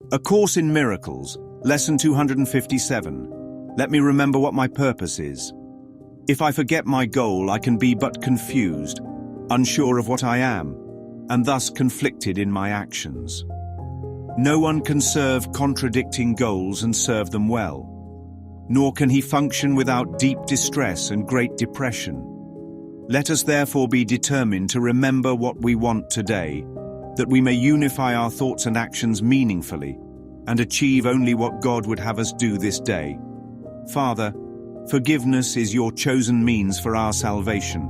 A Course in Miracles, Lesson 257. Let me remember what my purpose is. If I forget my goal, I can be but confused, unsure of what I am, and thus conflicted in my actions. No one can serve contradicting goals and serve them well, nor can he function without deep distress and great depression. Let us therefore be determined to remember what we want today, that we may unify our thoughts and actions meaningfully and achieve only what God would have us do this day. Father, forgiveness is your chosen means for our salvation.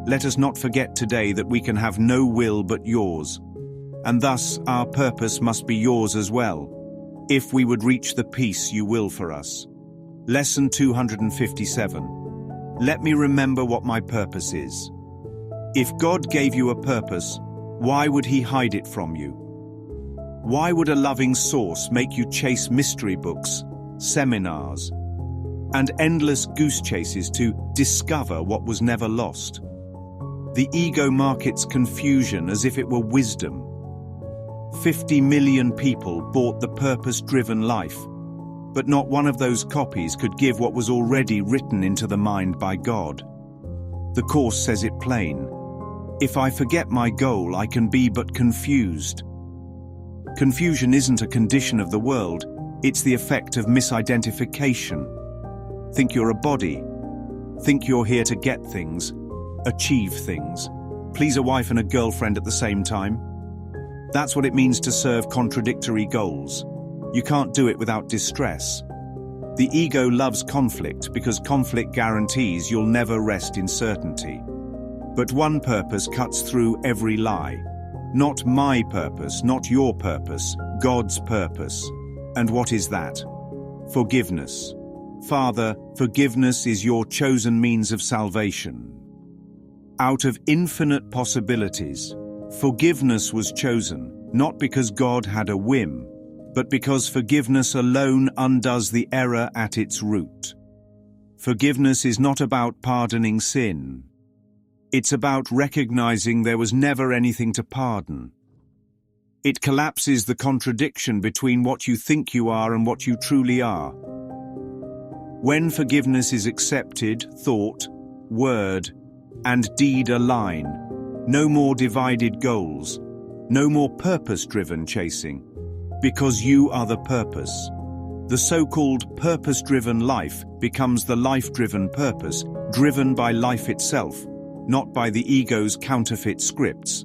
Let us not forget today that we can have no will but yours, and thus our purpose must be yours as well, if we would reach the peace you will for us. Lesson 257. Let me remember what my purpose is. If God gave you a purpose, why would he hide it from you? Why would a loving source make you chase mystery books, seminars, and endless goose chases to discover what was never lost? The ego markets confusion as if it were wisdom. 50 million people bought the purpose-driven life, but not one of those copies could give what was already written into the mind by God. The Course says it plain. If I forget my goal, I can be but confused. Confusion isn't a condition of the world, it's the effect of misidentification. Think you're a body. Think you're here to get things, achieve things, please a wife and a girlfriend at the same time. That's what it means to serve contradictory goals. You can't do it without distress. The ego loves conflict because conflict guarantees you'll never rest in certainty. But one purpose cuts through every lie. Not my purpose, not your purpose, God's purpose. And what is that? Forgiveness. Father, forgiveness is your chosen means of salvation. Out of infinite possibilities, forgiveness was chosen, not because God had a whim, but because forgiveness alone undoes the error at its root. Forgiveness is not about pardoning sin. It's about recognizing there was never anything to pardon. It collapses the contradiction between what you think you are and what you truly are. When forgiveness is accepted, thought, word, and deed align. No more divided goals, no more purpose-driven chasing, because you are the purpose. The so-called purpose-driven life becomes the life-driven purpose, driven by life itself, not by the ego's counterfeit scripts.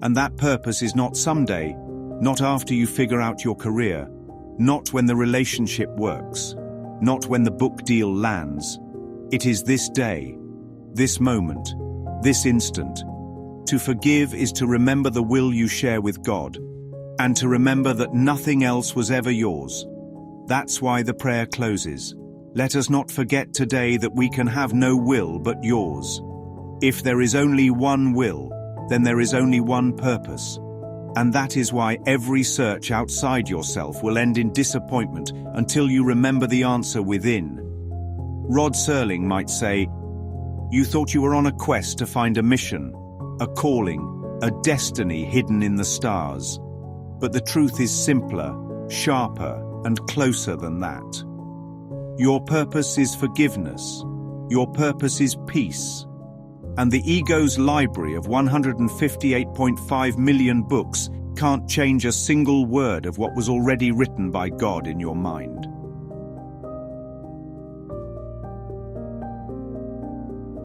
And that purpose is not someday, not after you figure out your career, not when the relationship works, not when the book deal lands. It is this day, this moment, this instant. To forgive is to remember the will you share with God, and to remember that nothing else was ever yours. That's why the prayer closes. Let us not forget today that we can have no will but yours. If there is only one will, then there is only one purpose. And that is why every search outside yourself will end in disappointment until you remember the answer within. Rod Serling might say, "You thought you were on a quest to find a mission, a calling, a destiny hidden in the stars. But the truth is simpler, sharper, and closer than that. Your purpose is forgiveness. Your purpose is peace. And the ego's library of 158.5 million books can't change a single word of what was already written by God in your mind."